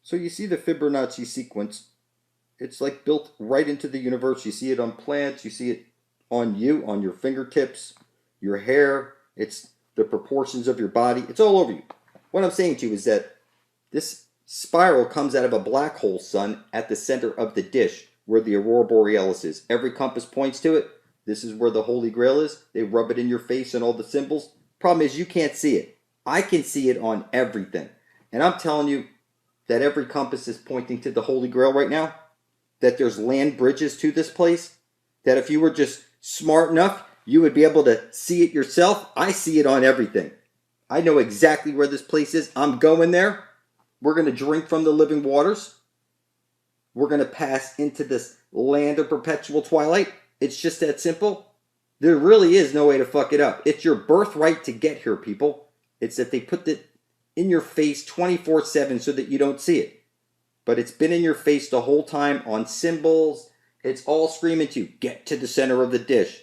So you see the Fibonacci sequence. It's like built right into the universe. You see it on plants. You see it on you, on your fingertips, your hair. It's the proportions of your body. It's all over you. What I'm saying to you is that this spiral comes out of a black hole sun at the center of the dish where the aurora borealis is. Every compass points to it. This is where the Holy Grail is. They rub it in your face and all the symbols. Problem is you can't see it. I can see it on everything. And I'm telling you that every compass is pointing to the Holy Grail right now. That there's land bridges to this place. That if you were just smart enough, you would be able to see it yourself. I see it on everything. I know exactly where this place is. I'm going there. We're going to drink from the living waters. We're going to pass into this land of perpetual twilight. It's just that simple. There really is no way to fuck it up. It's your birthright to get here, people. It's that they put it in your face 24/7 so that you don't see it. But it's been in your face the whole time on symbols. It's all screaming to you, get to the center of the dish.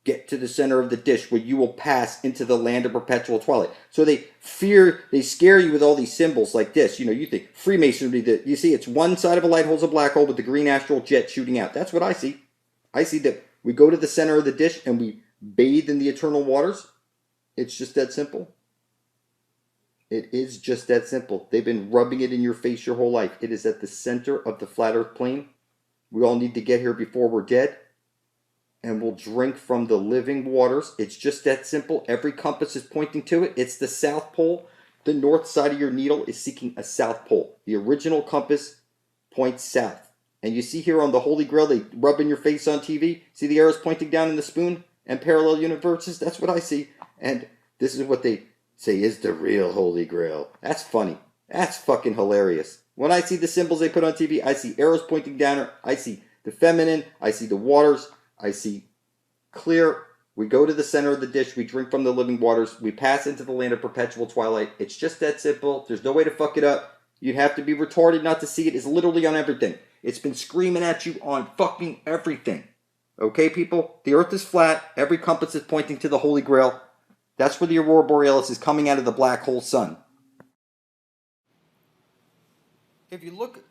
Get to the center of the dish where you will pass into the land of perpetual twilight. So they scare you with all these symbols like this. You know, you think Freemasonry, that you see it's one side of a light hole's a black hole with the green astral jet shooting out. That's what I see. I see that we go to the center of the dish and we bathe in the eternal waters. It's just that simple. It is just that simple. They've been rubbing it in your face your whole life. It is at the center of the flat earth plane. We all need to get here before we're dead. And we'll drink from the living waters. It's just that simple. Every compass is pointing to it. It's the South Pole. The north side of your needle is seeking a South Pole. The original compass points south. And you see here on the Holy Grail, they rub in your face on TV. See the arrows pointing down in the spoon and parallel universes? That's what I see. And this is what they say is the real Holy Grail. That's funny. That's fucking hilarious. When I see the symbols they put on TV, I see arrows pointing down. I see the feminine. I see the waters. I see clear. We go to the center of the dish. We drink from the living waters. We pass into the land of perpetual twilight. It's just that simple. There's no way to fuck it up. You'd have to be retarded not to see it. It's literally on everything. It's been screaming at you on fucking everything. Okay, people? The earth is flat. Every compass is pointing to the Holy Grail. That's where the aurora borealis is coming out of the black hole sun. If you look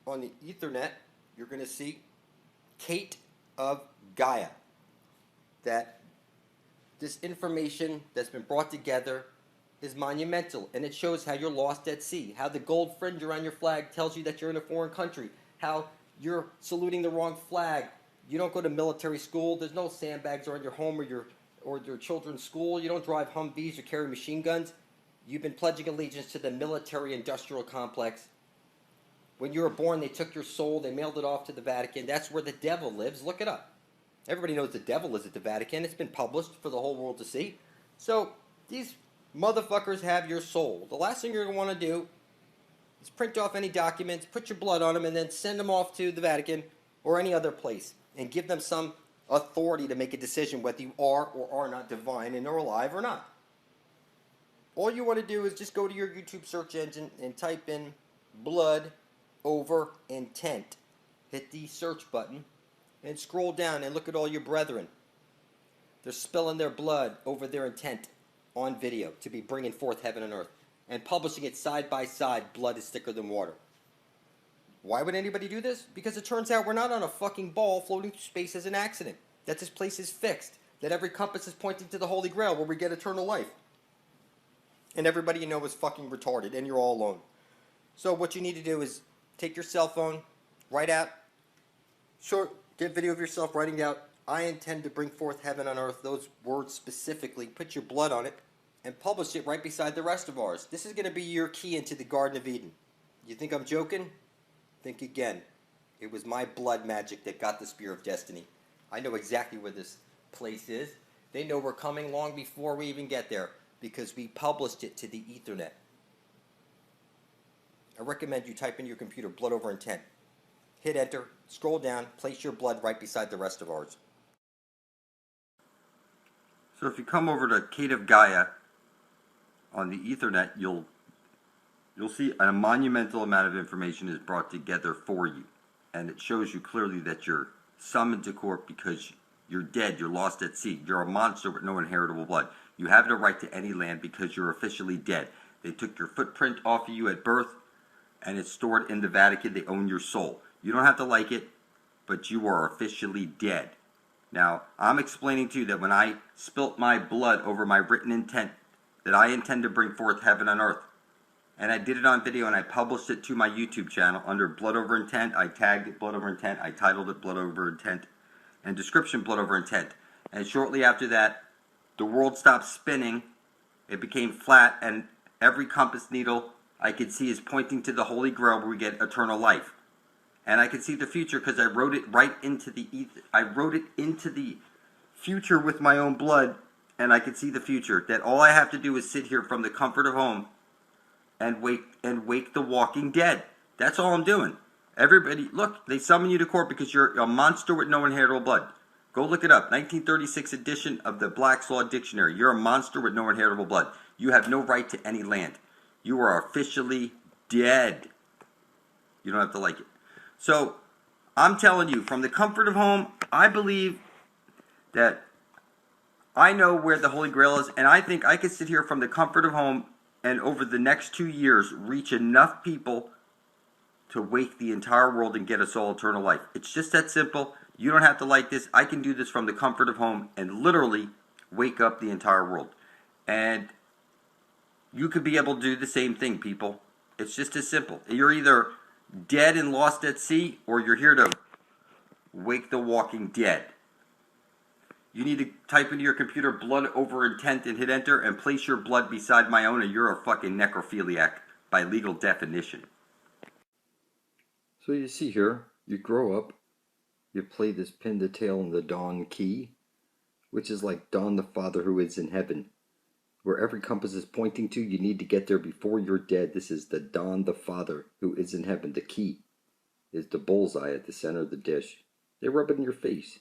on the Ethernet, you're going to see Kate of Gaia. That this information that's been brought together is monumental, and it shows how you're lost at sea, how the gold fringe around your flag tells you that you're in a foreign country, how you're saluting the wrong flag. You don't go to military school. There's no sandbags around your home or your children's school. You don't drive Humvees or carry machine guns. You've been pledging allegiance to the military-industrial complex. When you were born, they took your soul. They mailed it off to the Vatican. That's where the devil lives. Look it up. Everybody knows the devil is at the Vatican. It's been published for the whole world to see. So these motherfuckers have your soul. The last thing you're going to want to do is print off any documents, put your blood on them, and then send them off to the Vatican or any other place and give them some authority to make a decision whether you are or are not divine and are alive or not. All you want to do is just go to your YouTube search engine and type in blood over intent. Hit the search button and scroll down and look at all your brethren. They're spilling their blood over their intent on video to be bringing forth heaven and earth and publishing it side by side. Blood is thicker than water. Why would anybody do this? Because it turns out we're not on a fucking ball floating through space as an accident. That this place is fixed. That every compass is pointing to the Holy Grail where we get eternal life. And everybody you know is fucking retarded and you're all alone. So what you need to do is take your cell phone, write out, get video of yourself writing out, I intend to bring forth heaven on earth, those words specifically, put your blood on it, and publish it right beside the rest of ours. This is going to be your key into the Garden of Eden. You think I'm joking? Think again. It was my blood magic that got the Spear of Destiny. I know exactly where this place is. They know we're coming long before we even get there because we published it to the Ethernet. I recommend you type in your computer blood over intent. Hit enter, scroll down, place your blood right beside the rest of ours. So if you come over to Kate of Gaia on the Ethernet, you'll see a monumental amount of information is brought together for you. And it shows you clearly that you're summoned to court because you're dead, you're lost at sea. You're a monster with no inheritable blood. You have no right to any land because you're officially dead. They took your footprint off of you at birth, and it's stored in the Vatican. They own your soul. You don't have to like it, but you are officially dead. Now, I'm explaining to you that when I spilt my blood over my written intent, that I intend to bring forth heaven on earth. And I did it on video, and I published it to my YouTube channel under Blood Over Intent. I tagged it Blood Over Intent. I titled it Blood Over Intent. And description Blood Over Intent. And shortly after that, the world stopped spinning. It became flat, and every compass needle I could see is pointing to the Holy Grail where we get eternal life. And I could see the future because I wrote it right into the ether. I wrote it into the future with my own blood, and I could see the future. That all I have to do is sit here from the comfort of home and wake the walking dead. That's all I'm doing. Everybody, look, they summon you to court because you're a monster with no inheritable blood. Go look it up. 1936 edition of the Black's Law Dictionary. You're a monster with no inheritable blood. You have no right to any land. You are officially dead. You don't have to like it. So, I'm telling you, from the comfort of home, I believe that I know where the Holy Grail is, and I think I could sit here from the comfort of home and over the next 2 years reach enough people to wake the entire world and get us all eternal life. It's just that simple. You don't have to like this. I can do this from the comfort of home and literally wake up the entire world. And you could be able to do the same thing, people. It's just as simple. You're either dead and lost at sea, or you're here to wake the walking dead. You need to type into your computer Blood Over Intent and hit enter and place your blood beside my own, or you're a fucking necrophiliac by legal definition. So you see here, you grow up, you play this pin the tail in the dawn key, which is like Dawn the Father who is in heaven. Where every compass is pointing to, you need to get there before you're dead. This is the Dawn the Father who is in heaven. The key is the bullseye at the center of the dish. They rub it in your face.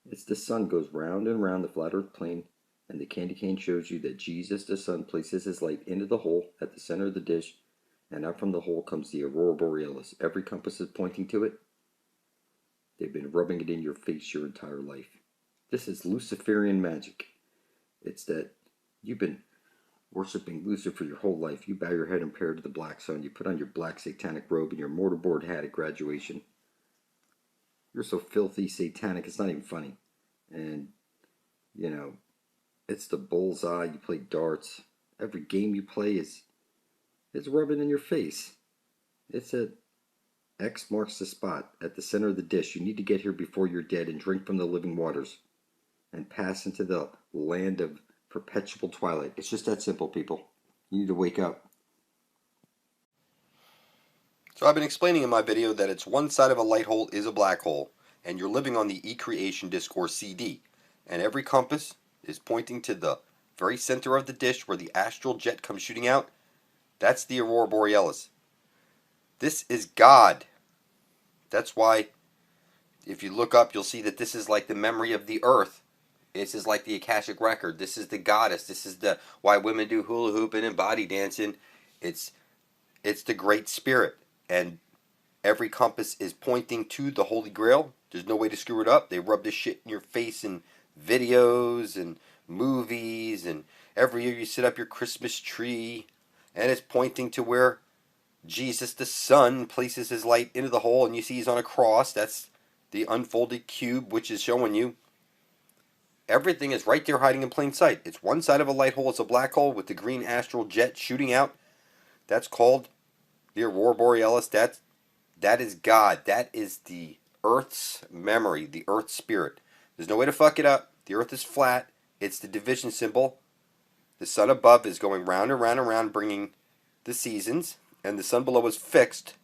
It's the sun goes round and round the flat earth plane, and the candy cane shows you that Jesus the Son places his light into the hole at the center of the dish, and out from the hole comes the aurora borealis. Every compass is pointing to it. They've been rubbing it in your face your entire life. This is Luciferian magic. It's that you've been worshiping Lucifer your whole life. You bow your head in prayer to the black sun. You put on your black satanic robe and your mortarboard hat at graduation. You're so filthy satanic, it's not even funny. And, you know, it's the bullseye. You play darts. Every game you play is rubbing in your face. It's at X marks the spot at the center of the dish. You need to get here before you're dead and drink from the living waters and pass into the land of perpetual twilight. It's just that simple, people. You need to wake up. So I've been explaining in my video that it's one side of a light hole is a black hole, and you're living on the E-Creation Discourse CD, and every compass is pointing to the very center of the dish where the astral jet comes shooting out. That's the aurora borealis. This is God. That's why if you look up, you'll see that this is like the memory of the earth. This is like the Akashic record. This is the goddess. This is the why women do hula hooping and body dancing. It's the great spirit. And every compass is pointing to the Holy Grail. There's no way to screw it up. They rub this shit in your face in videos and movies, and every year you set up your Christmas tree, and it's pointing to where Jesus the Son places his light into the hole, and you see he's on a cross. That's the unfolded cube, which is showing you everything is right there hiding in plain sight. It's one side of a light hole. It's a black hole with the green astral jet shooting out. That's called the aurora borealis. That is God. That is the Earth's memory, the Earth's spirit. There's no way to fuck it up. The Earth is flat. It's the division symbol. The sun above is going round and round and round, bringing the seasons, and the sun below is fixed,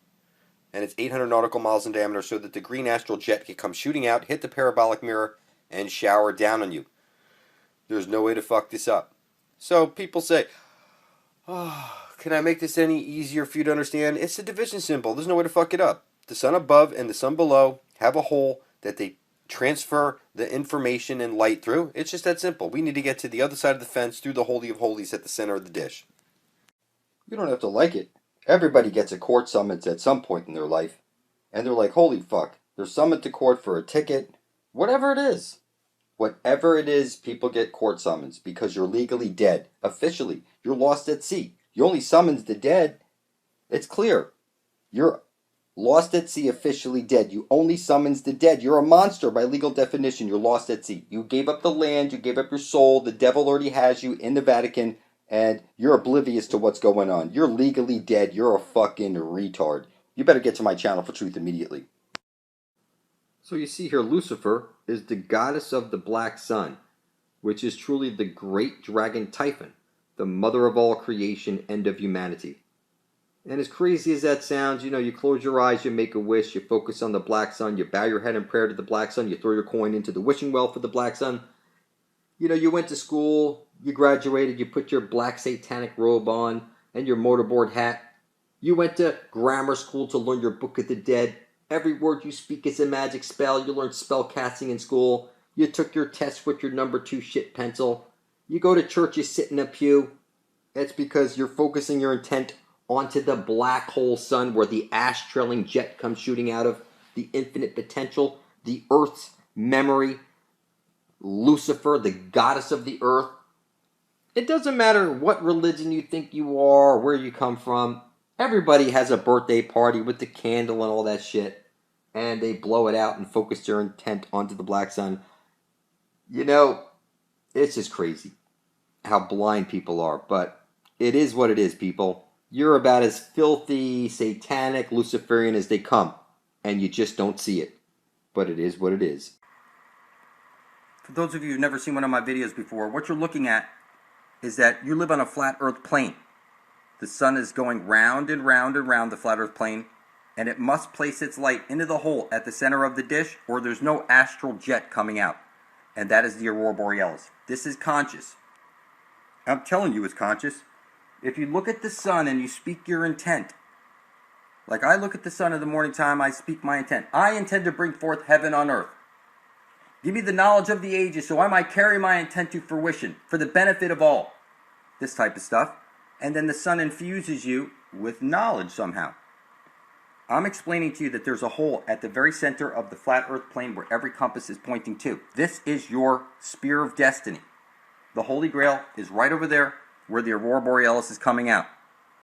and it's 800 nautical miles in diameter, so that the green astral jet can come shooting out, hit the parabolic mirror, and shower down on you. There's no way to fuck this up. So people say, oh, can I make this any easier for you to understand? It's a division symbol. There's no way to fuck it up. The sun above and the sun below have a hole that they transfer the information and light through. It's just that simple. We need to get to the other side of the fence through the Holy of Holies at the center of the dish. You don't have to like it. Everybody gets a court summons at some point in their life. And they're like, holy fuck. They're summoned to court for a ticket. Whatever it is. Whatever it is, people get court summons because you're legally dead. Officially. You're lost at sea. You only summons the dead. It's clear. You're lost at sea, officially dead. You only summons the dead. You're a monster by legal definition. You're lost at sea. You gave up the land. You gave up your soul. The devil already has you in the Vatican, and you're oblivious to what's going on. You're legally dead. You're a fucking retard. You better get to my channel for truth immediately. So you see here, Lucifer is the goddess of the black sun, which is truly the great dragon Typhon, the mother of all creation, end of humanity. And as crazy as that sounds, you close your eyes, you make a wish, you focus on the black sun, you bow your head in prayer to the black sun, you throw your coin into the wishing well for the black sun. You went to school, you graduated, you put your black satanic robe on and your mortarboard hat. You went to grammar school to learn your Book of the Dead. Every word you speak is a magic spell. You learned spell casting in school. You took your test with your number 2 shit pencil. You go to church, you sit in a pew. It's because you're focusing your intent onto the black hole sun where the ash-trailing jet comes shooting out of, the infinite potential, the Earth's memory, Lucifer, the goddess of the earth. It doesn't matter what religion you think you are or where you come from. Everybody has a birthday party with the candle and all that shit, and they blow it out and focus their intent onto the black sun. It's just crazy how blind people are, but it is what it is, people. You're about as filthy, satanic, Luciferian as they come, and you just don't see it. But it is what it is. For those of you who've never seen one of my videos before, what you're looking at is that you live on a flat earth plane. The sun is going round and round and round the flat earth plane, and it must place its light into the hole at the center of the dish, or there's no astral jet coming out. And that is the aurora borealis. This is conscious. I'm telling you it's conscious. If you look at the sun and you speak your intent, like I look at the sun in the morning time, I speak my intent. I intend to bring forth heaven on earth. Give me the knowledge of the ages so I might carry my intent to fruition for the benefit of all. This type of stuff. And then the sun infuses you with knowledge somehow. I'm explaining to you that there's a hole at the very center of the flat earth plane where every compass is pointing to. This is your spear of destiny. The Holy Grail is right over there where the aurora borealis is coming out.